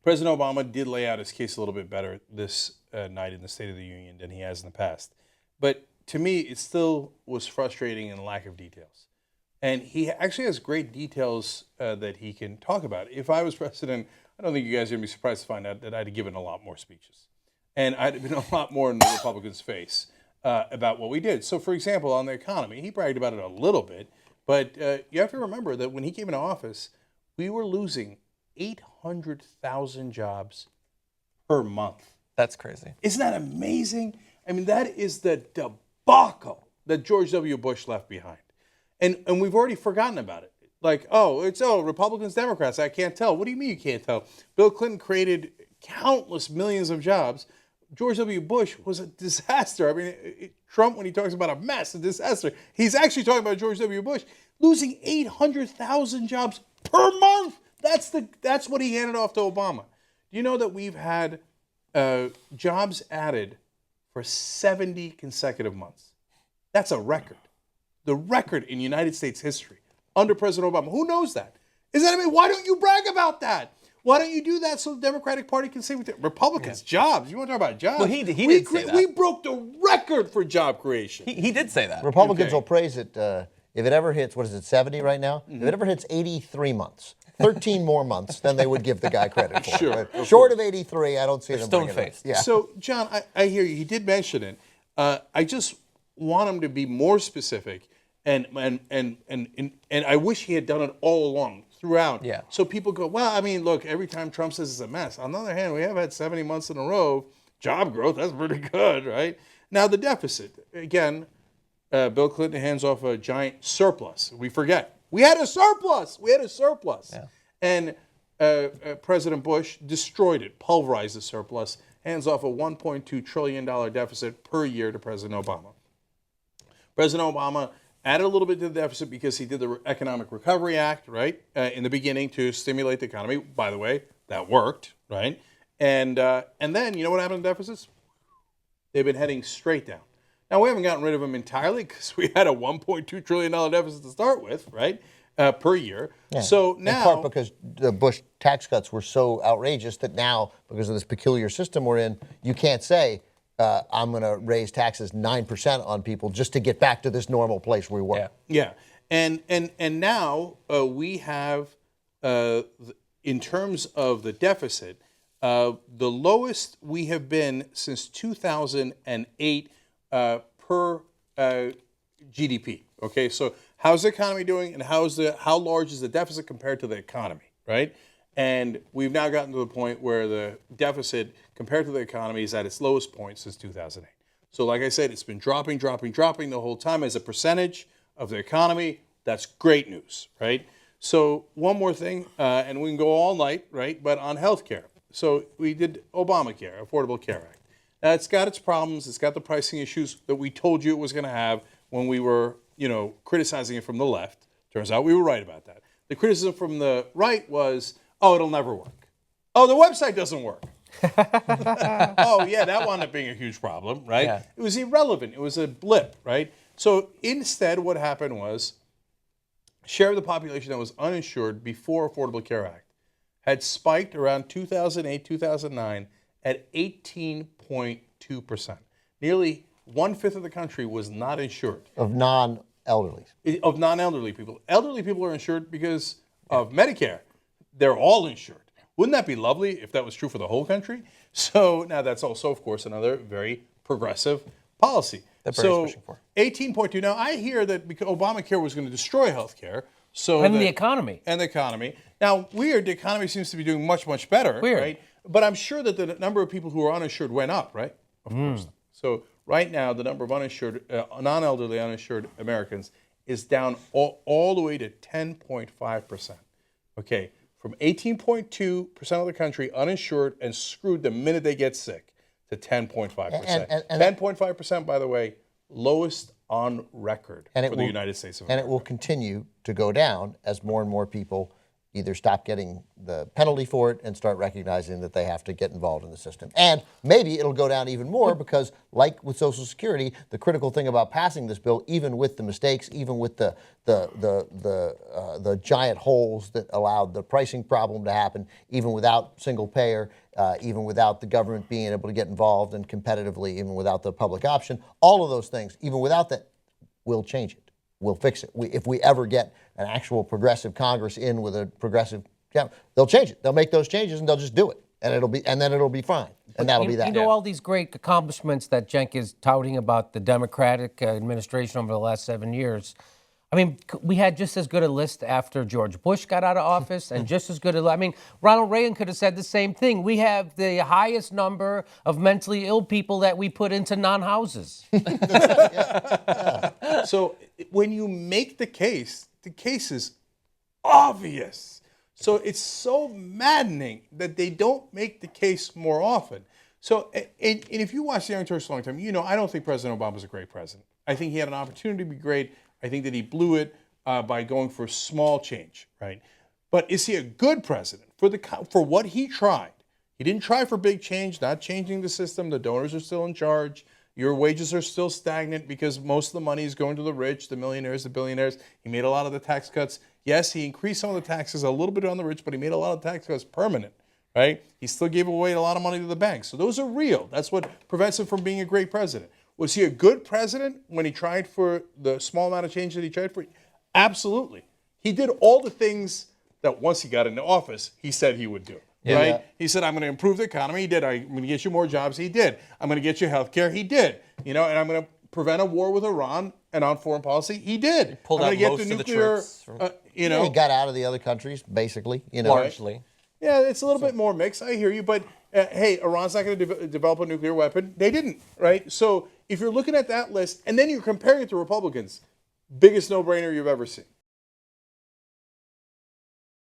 President Obama did lay out his case a little bit better this night in the State of the Union than he has in the past. But to me, it still was frustrating in lack of details. And he actually has great details that he can talk about. If I was president, I don't think you guys are going to be surprised to find out that I'd have given a lot more speeches. And I'd have been a lot more in the Republicans' face about what we did. So, for example, on the economy, he bragged about it a little bit. But you have to remember that when he came into office, we were losing 800,000 jobs per month. That's crazy. Isn't that amazing? I mean, that is the debacle that George W. Bush left behind. And we've already forgotten about it. Like, it's Republicans, Democrats, I can't tell. What do you mean you can't tell? Bill Clinton created countless millions of jobs. George W. Bush was a disaster. I mean, Trump, when he talks about a mess, a disaster, he's actually talking about George W. Bush losing 800,000 jobs per month. That's what he handed off to Obama. Do you know that we've had jobs added for 70 consecutive months? That's a record. The record in United States history under President Obama. Who knows that? Why don't you brag about that? Why don't you do that so the Democratic Party can say with Republicans, jobs? You want to talk about jobs? Well, he did say that. We broke the record for job creation. He did say that. Republicans will praise it if it ever hits, 70 right now? Mm-hmm. If it ever hits 83 months, 13 more months, then they would give the guy credit for it. Right? Short of 83, I don't see them bringing stone-faced. it. Yeah. So, John, I hear you. He did mention it. I just want him to be more specific, and I wish he had done it all along, throughout. Yeah. So people go, well, I mean, look, every time Trump says it's a mess. On the other hand, we have had 70 months in a row job growth. That's pretty good, right? Now, the deficit. Again, Bill Clinton hands off a giant surplus. We forget. We had a surplus. Yeah. And President Bush destroyed it, pulverized the surplus, hands off a $1.2 trillion deficit per year to President Obama. President Obama added a little bit to the deficit because he did the Economic Recovery Act, right, in the beginning to stimulate the economy. By the way, that worked, right? And then, you know what happened to deficits? They've been heading straight down. Now, we haven't gotten rid of them entirely because we had a $1.2 trillion deficit to start with, right, per year. Yeah. So now, in part because the Bush tax cuts were so outrageous that now, because of this peculiar system we're in, you can't say, I'm going to raise taxes 9% on people just to get back to this normal place we were. Yeah. And now we have, in terms of the deficit, the lowest we have been since 2008 per GDP. Okay, so how's the economy doing, and how large is the deficit compared to the economy, right? And we've now gotten to the point where the deficit compared to the economy is at its lowest point since 2008. So like I said, it's been dropping the whole time as a percentage of the economy. That's great news, right? So one more thing, and we can go all night, right? But on healthcare. So we did Obamacare, Affordable Care Act. Now it's got its problems. It's got the pricing issues that we told you it was going to have when we were, criticizing it from the left. Turns out we were right about that. The criticism from the right was, it'll never work. Oh, the website doesn't work. That wound up being a huge problem, right? Yeah. It was irrelevant. It was a blip, right? So instead, what happened was, share of the population that was uninsured before Affordable Care Act had spiked around 2008, 2009 at 18.2%. Nearly 1/5 of the country was not insured. Of non-elderly. Of non-elderly people. Elderly people are insured because of Medicare. They're all insured. Wouldn't that be lovely if that was true for the whole country? So now that's also, of course, another very progressive policy. That Bernie's pushing for. 18.2. Now, I hear that because Obamacare was going to destroy health care. The economy. And the economy. Now, weird, the economy seems to be doing much, much better. Weird. Right? But I'm sure that the number of people who are uninsured went up, right? Of course. So right now, the number of uninsured, non-elderly uninsured Americans is down all the way to 10.5%. Okay, from 18.2% of the country uninsured and screwed the minute they get sick to 10.5%. 10.5%, by the way, lowest on record for the United States of America. And it will continue to go down as more and more people either stop getting the penalty for it and start recognizing that they have to get involved in the system. And maybe it'll go down even more because, like with Social Security, the critical thing about passing this bill, even with the mistakes, even with the giant holes that allowed the pricing problem to happen, even without single payer, even without the government being able to get involved and competitively, even without the public option, all of those things, even without that, we'll change it. We'll fix it. If we ever get an actual progressive Congress in with a progressive, they'll change it. They'll make those changes and they'll just do it, and then it'll be fine, and that'll be that. You know all these great accomplishments that Cenk is touting about the Democratic administration over the last 7 years. I mean, we had just as good a list after George Bush got out of office, and just as good a. Ronald Reagan could have said the same thing. We have the highest number of mentally ill people that we put into non-houses. So when you make the case is obvious. So it's so maddening that they don't make the case more often. So, and if you watch the Young Turks a long time, I don't think President Obama's a great president. I think he had an opportunity to be great. I think that he blew it by going for small change, right? But is he a good president for what he tried? He didn't try for big change, not changing the system. The donors are still in charge. Your wages are still stagnant because most of the money is going to the rich, the millionaires, the billionaires. He made a lot of the tax cuts. Yes, he increased some of the taxes a little bit on the rich, but he made a lot of the tax cuts permanent, right? He still gave away a lot of money to the banks. So those are real. That's what prevents him from being a great president. Was he a good president when he tried for the small amount of change that he tried for? Absolutely. He did all the things that once he got into office, he said he would do. Yeah. Right? He said, I'm going to improve the economy. He did. I'm going to get you more jobs. He did. I'm going to get you health care. He did. And I'm going to prevent a war with Iran and on foreign policy. He did. He pulled out most of the troops. He got out of the other countries, basically. Largely. Yeah, it's a little bit more mixed. I hear you. But, hey, Iran's not going to develop a nuclear weapon. They didn't, right? So if you're looking at that list and then you're comparing it to Republicans, biggest no-brainer you've ever seen.